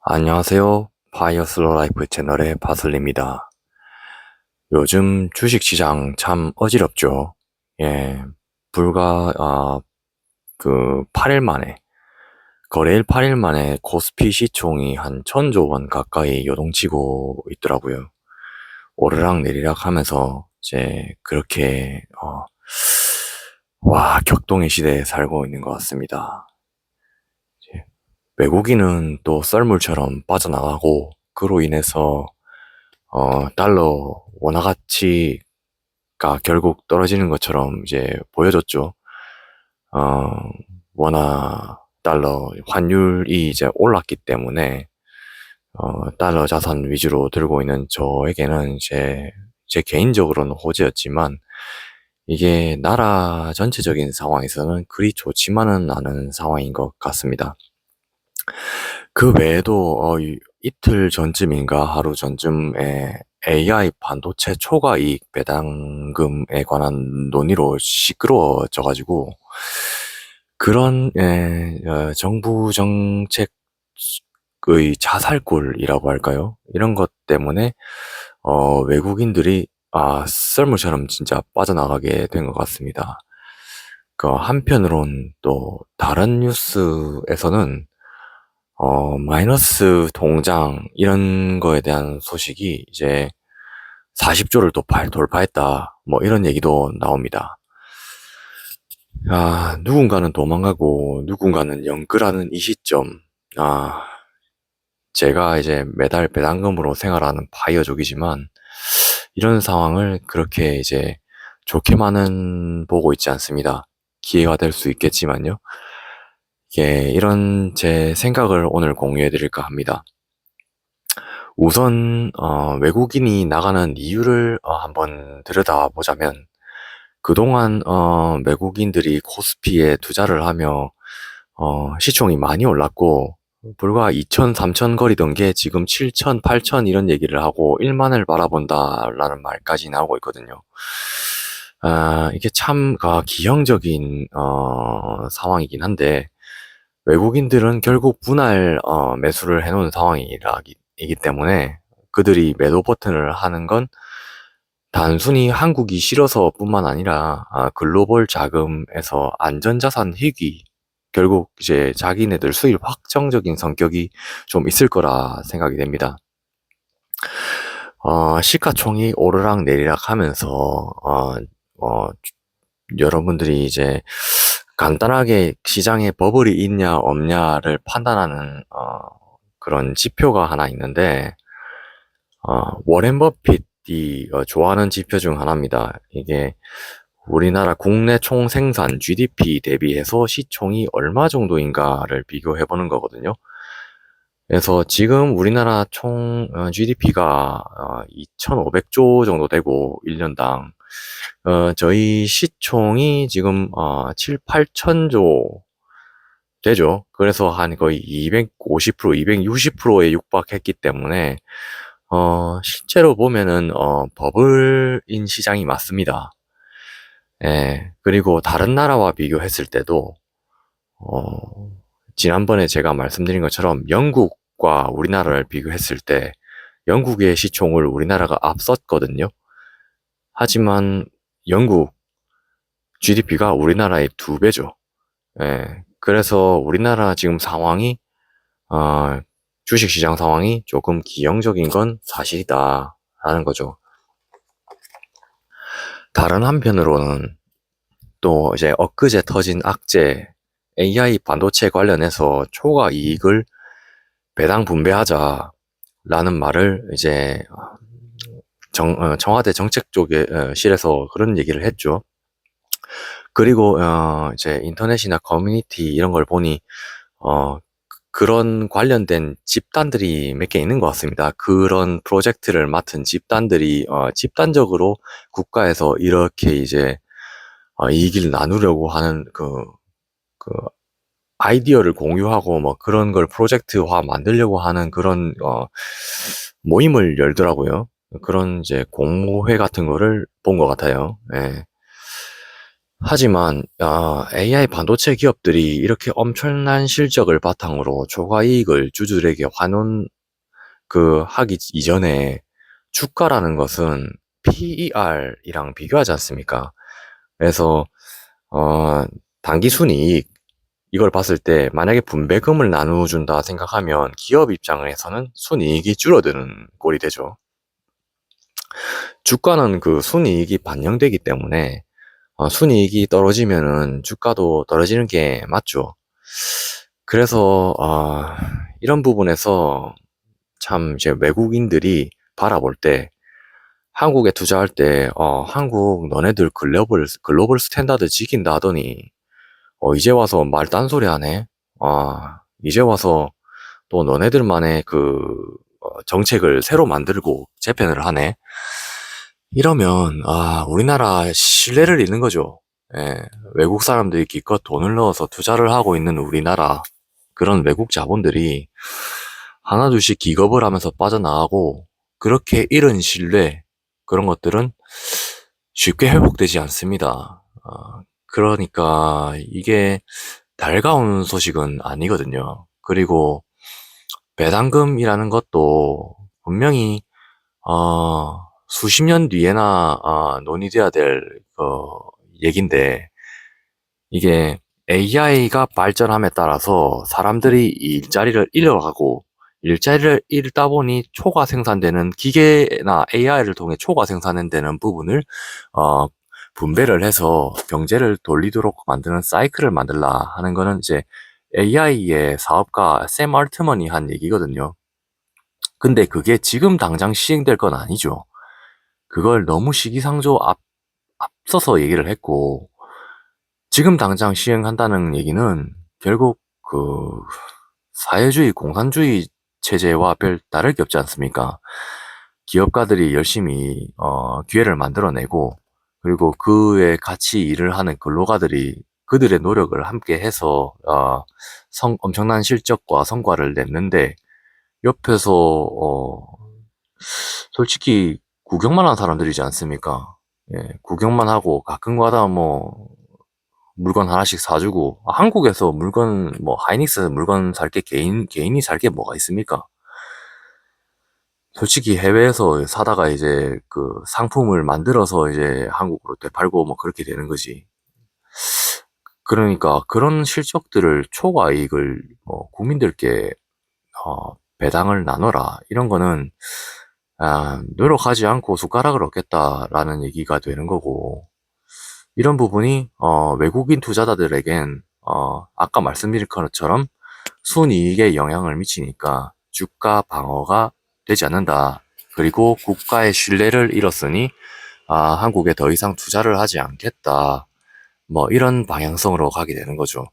안녕하세요. 파이어슬로 라이프 채널의 바슬입니다. 요즘 주식시장 참 어지럽죠. 예, 불과, 8일 만에, 거래일 8일 만에 코스피 시총이 한 1000조 원 가까이 요동치고 있더라고요. 오르락 내리락 하면서, 그렇게, 격동의 시대에 살고 있는 것 같습니다. 이제 외국인은 또 썰물처럼 빠져나가고, 그로 인해서 달러 원화 가치가 결국 떨어지는 것처럼 이제 보여줬죠. 어, 원화 달러 환율이 이제 올랐기 때문에 달러 자산 위주로 들고 있는 저에게는 제 개인적으로는 호재였지만 이게 나라 전체적인 상황에서는 그리 좋지만은 않은 상황인 것 같습니다. 그 외에도 이틀 전쯤인가 하루 전쯤에 AI 반도체 초과이익 배당금에 관한 논의로 시끄러워져 가지고 그런 정부 정책의 자살골이라고 할까요? 이런 것 때문에 외국인들이 썰물처럼 진짜 빠져나가게 된 것 같습니다. 그 한편으론 또 다른 뉴스에서는 마이너스 통장 이런 거에 대한 소식이 이제 40조를 돌파했다. 뭐 이런 얘기도 나옵니다. 누군가는 도망가고 누군가는 영끌하는 이 시점. 아, 제가 이제 매달 배당금으로 생활하는 파이어족이지만 이런 상황을 그렇게 이제 좋게만은 보고 있지 않습니다. 기회가 될 수 있겠지만요. 이런 제 생각을 오늘 공유해 드릴까 합니다. 우선 외국인이 나가는 이유를 한번 들여다보자면 그동안 외국인들이 코스피에 투자를 하며 시총이 많이 올랐고 불과 2천, 3천 거리던 게 지금 7천, 8천 이런 얘기를 하고 1만을 바라본다라는 말까지 나오고 있거든요. 이게 참 기형적인 상황이긴 한데 외국인들은 결국 분할 매수를 해놓은 상황이기 때문에 그들이 매도 버튼을 하는 건 단순히 한국이 싫어서 뿐만 아니라 글로벌 자금에서 안전자산 희귀 결국 이제 자기네들 수입 확정적인 성격이 좀 있을 거라 생각이 됩니다. 시가총이 오르락 내리락 하면서 어, 여러분들이 이제 간단하게 시장에 버블이 있냐 없냐를 판단하는 그런 지표가 하나 있는데 워렌 버핏이 좋아하는 지표 중 하나입니다. 이게 우리나라 국내 총생산 GDP 대비해서 시총이 얼마 정도인가를 비교해 보는 거거든요. 그래서 지금 우리나라 총 GDP가 2,500조 정도 되고 1년당 저희 시총이 지금 7, 8천조 되죠. 그래서 한 거의 250%, 260%에 육박했기 때문에 실제로 보면은 버블인 시장이 맞습니다. 예. 그리고 다른 나라와 비교했을 때도 어 지난번에 제가 말씀드린 것처럼 영국과 우리나라를 비교했을 때 영국의 시총을 우리나라가 앞섰거든요. 하지만 영국 GDP가 우리나라의 2배죠. 예. 그래서 우리나라 지금 상황이 어 주식시장 상황이 조금 기형적인 건 사실이다라는 거죠. 다른 한편으로는 또 이제 엊그제 터진 악재 AI 반도체 관련해서 초과 이익을 배당 분배하자라는 말을 이제 청와대 정책 쪽에 실에서 그런 얘기를 했죠. 그리고 이제 인터넷이나 커뮤니티 이런 걸 보니 그런 관련된 집단들이 몇 개 있는 것 같습니다. 그런 프로젝트를 맡은 집단들이 집단적으로 국가에서 이렇게 이제 이익을 나누려고 하는 그 아이디어를 공유하고 뭐 그런 걸 프로젝트화 만들려고 하는 그런 모임을 열더라고요. 그런 이제 공모회 같은 거를 본 것 같아요. 예. 하지만 AI 반도체 기업들이 이렇게 엄청난 실적을 바탕으로 초과 이익을 주주들에게 환원 하기 이전에 주가라는 것은 PER이랑 비교하지 않습니까? 그래서 어, 단기 순이익 이걸 봤을 때 만약에 분배금을 나누어준다 생각하면 기업 입장에서는 순이익이 줄어드는 꼴이 되죠. 주가는 그 순이익이 반영되기 때문에 순이익이 떨어지면은 주가도 떨어지는 게 맞죠. 그래서 이런 부분에서 참 이제 외국인들이 바라볼 때 한국에 투자할 때 한국 너네들 글로벌 스탠다드 지킨다 하더니 이제 와서 말 딴소리 하네. 이제 와서 또 너네들만의 정책을 새로 만들고 재편을 하네. 이러면 우리나라 신뢰를 잃는 거죠. 예, 외국 사람들이 기껏 돈을 넣어서 투자를 하고 있는 우리나라 그런 외국 자본들이 하나둘씩 기겁을 하면서 빠져나가고 그렇게 잃은 신뢰 그런 것들은 쉽게 회복되지 않습니다. 그러니까 이게 달가운 소식은 아니거든요. 그리고 배당금이라는 것도 분명히 수십 년 뒤에나 논의돼야 될 얘긴데 이게 AI가 발전함에 따라서 사람들이 일자리를 잃어가고 일자리를 잃다 보니 초과 생산되는 기계나 AI를 통해 초과 생산되는 부분을 어, 분배를 해서 경제를 돌리도록 만드는 사이클을 만들라 하는 거는 이제 AI의 사업가 샘 알트먼이 한 얘기거든요. 근데 그게 지금 당장 시행될 건 아니죠. 그걸 너무 시기상조 앞서서 얘기를 했고 지금 당장 시행한다는 얘기는 결국 사회주의, 공산주의 체제와 별 다를 게 없지 않습니까? 기업가들이 열심히 기회를 만들어내고 그리고 그에 같이 일을 하는 근로가들이 그들의 노력을 함께 해서 엄청난 실적과 성과를 냈는데 옆에서 솔직히 구경만 한 사람들이지 않습니까? 예, 구경만 하고 가끔가다 뭐 물건 하나씩 사주고 한국에서 물건 뭐 하이닉스에서 물건 살 게 개인이 살 게 뭐가 있습니까? 솔직히 해외에서 사다가 이제 그 상품을 만들어서 이제 한국으로 되팔고 뭐 그렇게 되는 거지. 그러니까 그런 실적들을 초과 이익을 국민들께 배당을 나눠라 이런 거는 노력하지 않고 숟가락을 얻겠다라는 얘기가 되는 거고 이런 부분이 외국인 투자자들에겐 아까 말씀드린 것처럼 순이익에 영향을 미치니까 주가 방어가 되지 않는다. 그리고 국가의 신뢰를 잃었으니 한국에 더 이상 투자를 하지 않겠다. 뭐 이런 방향성으로 가게 되는 거죠.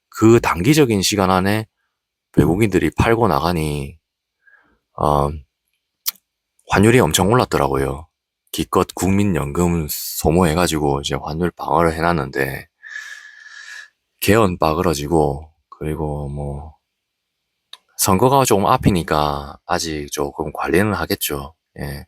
그 단기적인 시간 안에 외국인들이 팔고 나가니 어, 환율이 엄청 올랐더라고요. 기껏 국민연금 소모해가지고 이제 환율 방어를 해놨는데 개헌 빠그러지고 그리고 뭐 선거가 조금 앞이니까 아직 조금 관리는 하겠죠. 예.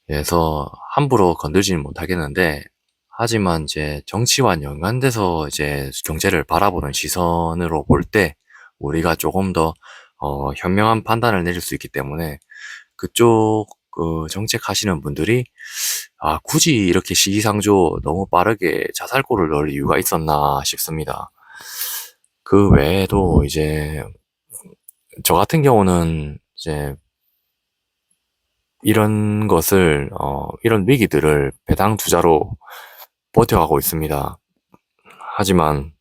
그래서 함부로 건들지는 못하겠는데 하지만 이제 정치와 연관돼서 이제 경제를 바라보는 시선으로 볼 때 우리가 조금 더 현명한 판단을 내릴 수 있기 때문에 그쪽 정책 하시는 분들이 굳이 이렇게 시기상조 너무 빠르게 자살골을 넣을 이유가 있었나 싶습니다. 그 외에도 이제 저 같은 경우는 이제 이런 위기들을 배당 투자로 버텨가고 있습니다. 하지만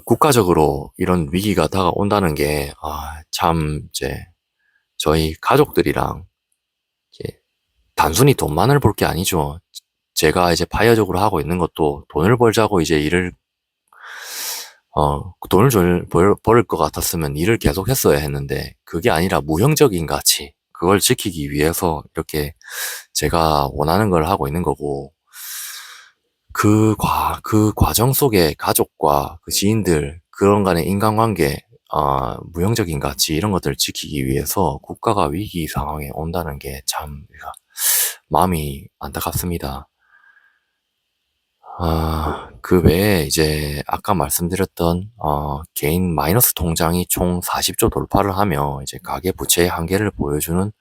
국가적으로 이런 위기가 다가온다는 게 참 이제 저희 가족들이랑 이제 단순히 돈만을 볼 게 아니죠. 제가 이제 파이어적으로 하고 있는 것도 돈을 벌자고 이제 벌을 것 같았으면 일을 계속 했어야 했는데, 그게 아니라 무형적인 가치, 그걸 지키기 위해서 이렇게 제가 원하는 걸 하고 있는 거고, 그 과정 속에 가족과 그 지인들, 그런 간의 인간관계, 무형적인 가치, 이런 것들을 지키기 위해서 국가가 위기 상황에 온다는 게 참, 마음이 안타깝습니다. 그 외에 이제 아까 말씀드렸던 개인 마이너스 통장이 총 40조 돌파를 하며 이제 가계 부채의 한계를 보여주는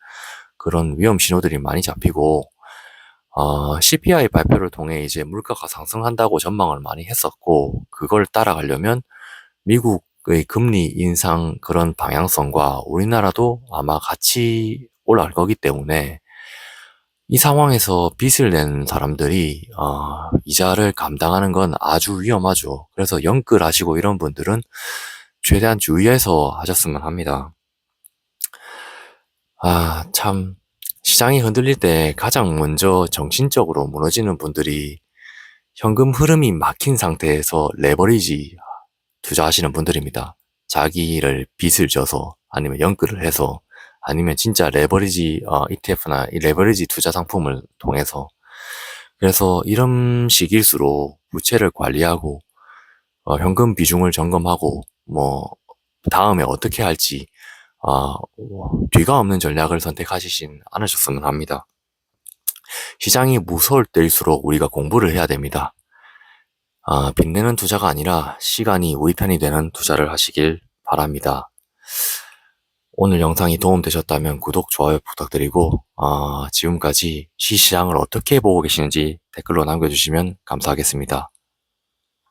그런 위험 신호들이 많이 잡히고 CPI 발표를 통해 이제 물가가 상승한다고 전망을 많이 했었고 그걸 따라가려면 미국의 금리 인상 그런 방향성과 우리나라도 아마 같이 올라갈 거기 때문에 이 상황에서 빚을 낸 사람들이 이자를 감당하는 건 아주 위험하죠. 그래서 영끌하시고 이런 분들은 최대한 주의해서 하셨으면 합니다. 참 시장이 흔들릴 때 가장 먼저 정신적으로 무너지는 분들이 현금 흐름이 막힌 상태에서 레버리지 투자하시는 분들입니다. 자기를 빚을 져서 아니면 연끌을 해서 아니면 진짜 레버리지 ETF나 이 레버리지 투자 상품을 통해서 그래서 이런 시기일수록 부채를 관리하고 현금 비중을 점검하고 뭐 다음에 어떻게 할지 뒤가 없는 전략을 선택하시진 않으셨으면 합니다. 시장이 무서울 때일수록 우리가 공부를 해야 됩니다. 빚내는 투자가 아니라 시간이 우리 편이 되는 투자를 하시길 바랍니다. 오늘 영상이 도움되셨다면 구독, 좋아요 부탁드리고 지금까지 시시장을 어떻게 보고 계시는지 댓글로 남겨주시면 감사하겠습니다.